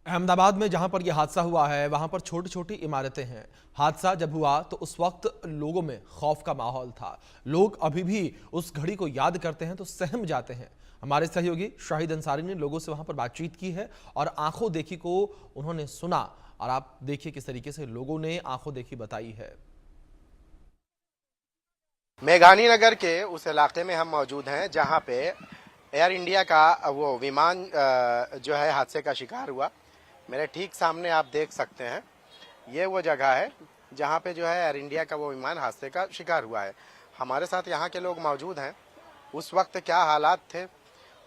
अहमदाबाद में जहां पर यह हादसा हुआ है वहां पर छोटी छोटी इमारतें हैं। हादसा जब हुआ तो उस वक्त लोगों में खौफ का माहौल था। लोग अभी भी उस घड़ी को याद करते हैं तो सहम जाते हैं। हमारे सहयोगी शाहिद अंसारी ने लोगों से वहां पर बातचीत की है और आंखों देखी को उन्होंने सुना। और आप देखिए किस तरीके से लोगों ने आंखों देखी बताई है। मेघानी नगर के उस इलाके में हम मौजूद हैं जहां पे एयर इंडिया का वो विमान जो है हादसे का शिकार हुआ। मेरे ठीक सामने आप देख सकते हैं, ये वो जगह है जहां पे जो है एयर इंडिया का वो विमान हादसे का शिकार हुआ है। हमारे साथ यहाँ के लोग मौजूद हैं। उस वक्त क्या हालात थे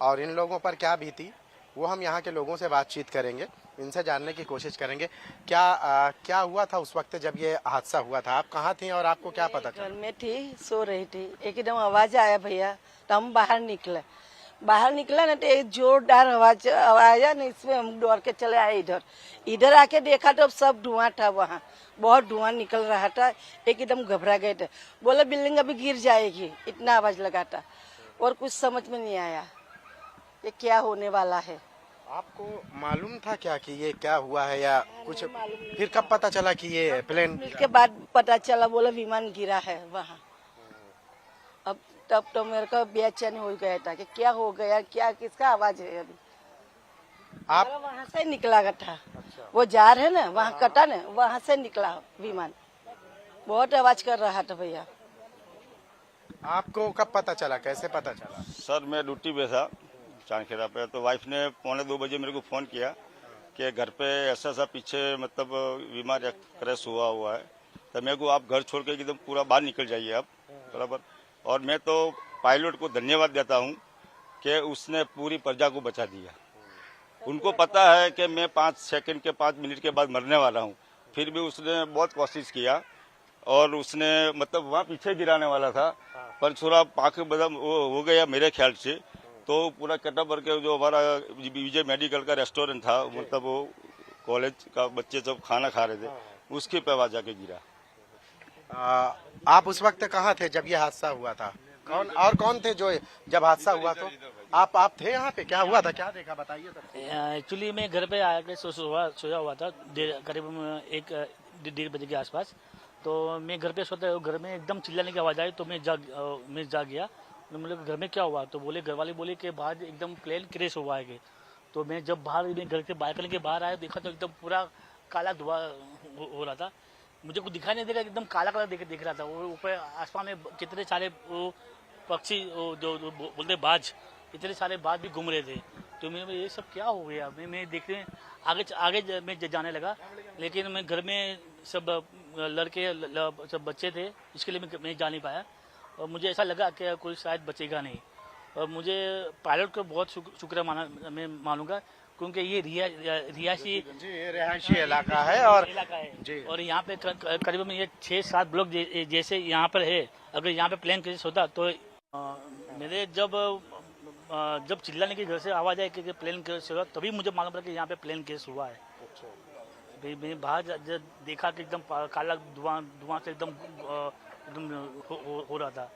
और इन लोगों पर क्या बीती, वो हम यहाँ के लोगों से बातचीत करेंगे, इनसे जानने की कोशिश करेंगे। क्या हुआ था उस वक्त जब ये हादसा हुआ था? आप कहाँ थी और आपको क्या पता चला? घर में थी, सो रही थी, एकदम आवाज आया भैया, तो हम बाहर निकला ना तो एक जोरदार आवाज आया ना, इसमें हम दौड़ के चले आए। इधर आके देखा तो सब धुआं था, वहाँ बहुत धुआं निकल रहा था। एकदम घबरा गए थे, बोला बिल्डिंग अभी गिर जाएगी, इतना आवाज लगा था। और कुछ समझ में नहीं आया ये क्या होने वाला है। आपको मालूम था क्या कि ये क्या हुआ है या कुछ? फिर कब पता चला कि ये प्लेन के बाद पता चला, बोला विमान गिरा है वहाँ। अब तब तो मेरे को बेचैन हो गया था कि क्या हो गया, क्या किसका आवाज है। अभी आप वहाँ से निकला था। अच्छा। वो जार है ना, वहाँ कटा ना, वहाँ से निकला विमान, बहुत आवाज कर रहा था भैया। आपको कब पता चला, कैसे पता चला? सर मैं ड्यूटी पे था चांदखेड़ा पे, तो वाइफ ने 1:45 बजे मेरे को फ़ोन किया कि घर पे ऐसा सा पीछे मतलब विमान क्रैश हुआ है। तो मेरे को आप घर छोड़ के एकदम पूरा बाहर निकल जाइए आप, बराबर। और मैं तो पायलट को धन्यवाद देता हूँ कि उसने पूरी प्रजा को बचा दिया। उनको पता है कि मैं 5 सेकंड के 5 मिनट के बाद मरने वाला हूँ, फिर भी उसने बहुत कोशिश किया और उसने मतलब वहाँ पीछे गिराने वाला था, पर थोड़ा पाक बदम वो हो गया मेरे ख्याल से। तो पूरा कटा भर के जो हमारा विजय मेडिकल का रेस्टोरेंट था, मतलब वो कॉलेज का बच्चे सब खाना खा रहे थे, उसके पे आवाज जाके गिरा। आप उस वक्त कहाँ थे जब ये हादसा हुआ था? कौन थे जो जब हादसा हुआ तो आप थे यहाँ पे? क्या हुआ था, क्या देखा, बताइए सर। एक्चुअली मैं घर पे आया के सोया हुआ था करीब 1-1:30 बजे के आसपास। तो मैं घर पे सोता, घर में एकदम चिल्लाने की आवाज़ आई तो मैं जाग गया। तो मतलब घर में क्या हुआ, तो बोले घर वाले बोले कि बाहर एकदम प्लेन क्रैश हुआ है। तो मैं जब घर के बालकनी के बाहर आया, देखा तो एकदम पूरा काला धुआं हो रहा था। मुझे कुछ दिखाई नहीं दे रहा, एकदम काला काला दिख रहा था। वो ऊपर आसमान में कितने सारे वो पक्षी जो बोलते बाज, इतने सारे बाज भी घूम रहे थे। तो मैं ये सब क्या हो गया, मैं देखने आगे मैं जाने लगा, लेकिन मैं घर में सब लड़के सब बच्चे थे, इसके लिए मैं जा नहीं पाया। और मुझे ऐसा लगा कि कोई शायद बचेगा नहीं। और मुझे पायलट को बहुत शुक्र मैं मानूंगा, क्योंकि ये रिहायशी इलाका है और जी। और यहाँ पे करीबन ये 6-7 ब्लॉक जैसे यहाँ पर है। अगर यहाँ पे प्लेन क्रैश होता तो मेरे जब चिल्लाने की घर से आवाज आई कि प्लेन क्रैश हुआ, तभी मुझे मालूम पड़ा कि यहाँ पे प्लेन क्रैश हुआ है। मैंने बाहर जब देखा कि एकदम काला धुआं से एकदम हो रहा था।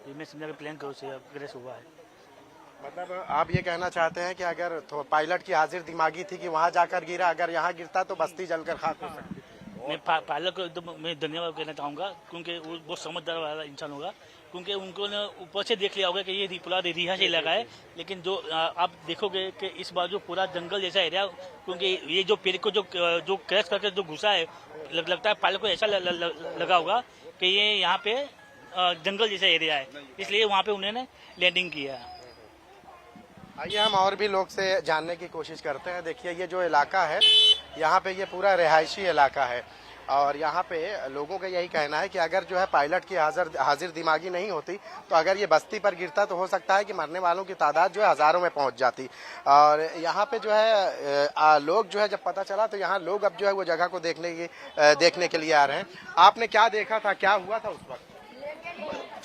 मैं समझा कि प्लेन क्रैश हुआ है। मतलब आप ये कहना चाहते हैं कि अगर तो पायलट की हाजिर दिमागी थी कि वहाँ जाकर गिरा, अगर यहाँ गिरता तो बस्ती जलकर खाक हो सकती। मैं पायलट को एकदम मैं धन्यवाद कहना चाहूँगा, क्योंकि वो बहुत समझदार वाला इंसान होगा। क्योंकि उनको ने ऊपर से देख लिया होगा कि ये पूरा रिहायशी इलाका है, लेकिन जो आप देखोगे कि इस बार जो पूरा जंगल जैसा एरिया, क्योंकि ये जो पेड़ को जो क्रैश करके जो घुसा है, लगता है पायलट को ऐसा लगा होगा कि ये यहाँ पे जंगल जैसा एरिया है, इसलिए वहाँ पे उन्होंने लैंडिंग किया। आइए हम और भी लोग से जानने की कोशिश करते हैं। देखिए ये जो इलाका है, यहाँ पे ये पूरा रिहायशी इलाका है और यहाँ पे लोगों का यही कहना है कि अगर जो है पायलट की हाजिर दिमागी नहीं होती तो अगर ये बस्ती पर गिरता तो हो सकता है कि मरने वालों की तादाद जो है हज़ारों में पहुँच जाती। और यहाँ पे जो है लोग जो है जब पता चला तो यहाँ लोग अब जो है वो जगह को देखने के लिए आ रहे हैं। आपने क्या देखा था, क्या हुआ था उस वक्त?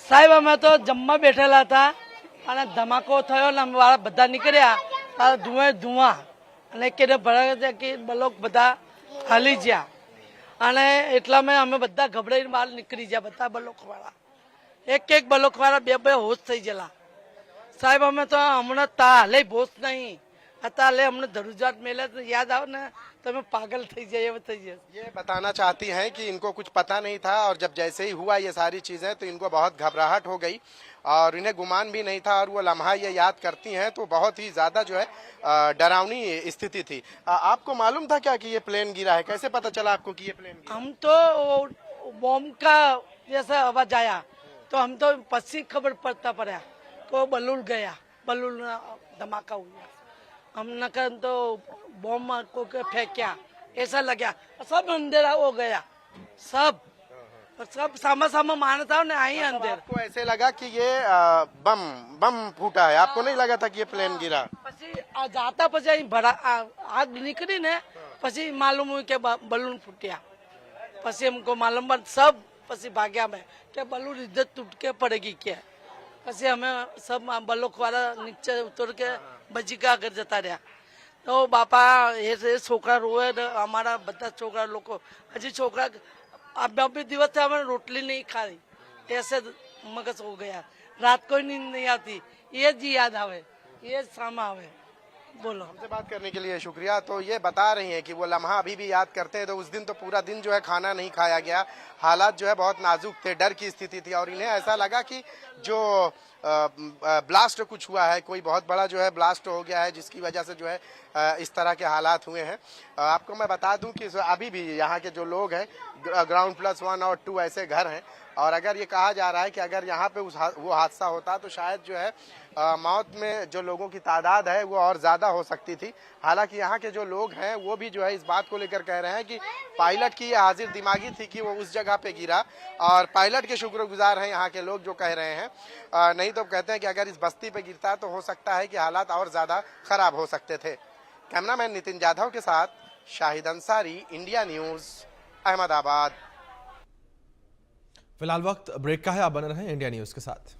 સાહેબ અમે તો જમવા બેઠેલા હતા અને ધમાકો થયો ને અમારા બધા નીકળ્યા, ધુઆ અને કે ભરાય કે બલોક બધા હાલી ગયા અને એટલામાં અમે બધા ગભરાઈને બહાર નીકળી ગયા, બધા બલોકવાળા એક બલોકવાળા બે હોશ થઈ ગયેલા। સાહેબ અમે તો હમણાં હાલે હોશ નહીં, અત્યારે અમને ધરુજાટ મેલે તો યાદ આવે ને તમે પાગલ થઈ જાય એવું થઈ જાય. ये बताना चाहती हैं कि इनको कुछ पता नहीं था और जब जैसे ही हुआ ये सारी चीज़ें तो इनको बहुत घबराहट हो गई और इन्हें गुमान भी नहीं था और वो लम्हा ये याद करती हैं तो बहुत ही ज़्यादा जो है डरावनी स्थिति थी। आपको मालूम था क्या कि ये प्लेन गिरा है? कैसे पता चला आपको कि ये प्लेन गिरा? हम तो बॉम्ब का जैसा आवाज आया तो हम तो पसी खबर पड़ता पड़ा तो बलून गया, बलून धमाका हुआ, हमने कहा तो बॉम्ब को के फेंका ऐसा लगा, सब अंधेरा हो गया, सब सामा सामा माना था ना आई अंधेरा. आपको ऐसे लगा कि ये बम बम फूटा है, आपको नहीं लगा था कि ये प्लेन गिरा? પછી આ જાતા પછી અહીં આગ નીકળી ને પછી માલુમ हुई કે બલૂન ફૂટ્યા. પછી हमको मालूम बन सब પછી ભાગ્યા में કે બલૂન इधर टूट के पड़ेगी क्या. પછી અમે सब બલોક વાળા નીચે ઉતર के બજીકા આગળ જતા રહ્યા. તો બાપા એ છોકરા રોવે ને અમારા બધા છોકરા લોકો હજી છોકરા બે દિવસ અમે રોટલી नहीं खाई, ऐसे मगज हो गया, रात को नींद नहीं आती, ये जी याद आवे, ये सामा आवे. बोलो. हमसे बात करने के लिए शुक्रिया। तो ये बता रही हैं कि वो लम्हा अभी भी याद करते हैं तो उस दिन तो पूरा दिन जो है खाना नहीं खाया गया, हालात जो है बहुत नाजुक थे, डर की स्थिति थी और इन्हें ऐसा लगा कि जो ब्लास्ट कुछ हुआ है, कोई बहुत बड़ा जो है ब्लास्ट हो गया है जिसकी वजह से जो है इस तरह के हालात हुए हैं। आपको मैं बता दूं कि अभी भी यहाँ के जो लोग हैं ग्राउंड +1 और 2 ऐसे घर हैं और अगर ये कहा जा रहा है कि अगर यहाँ पे वो हादसा होता तो शायद जो है मौत में जो लोगों की तादाद है वो और ज़्यादा हो सकती थी। हालांकि यहाँ के जो लोग हैं वो भी जो है इस बात को लेकर कह रहे हैं कि पायलट की ये हाजिर दिमागी थी कि वो उस जगह पे गिरा और पायलट के शुक्रगुजार हैं यहाँ के लोग जो कह रहे हैं। नहीं तो कहते हैं कि अगर इस बस्ती पे गिरता तो हो सकता है कि हालात और ज़्यादा ख़राब हो सकते थे। कैमरामैन नितिन जाधव के साथ शाहिद अंसारी, इंडिया न्यूज़, अहमदाबाद। फिलहाल वक्त ब्रेक का है, आप बने रहें इंडिया न्यूज़ के साथ।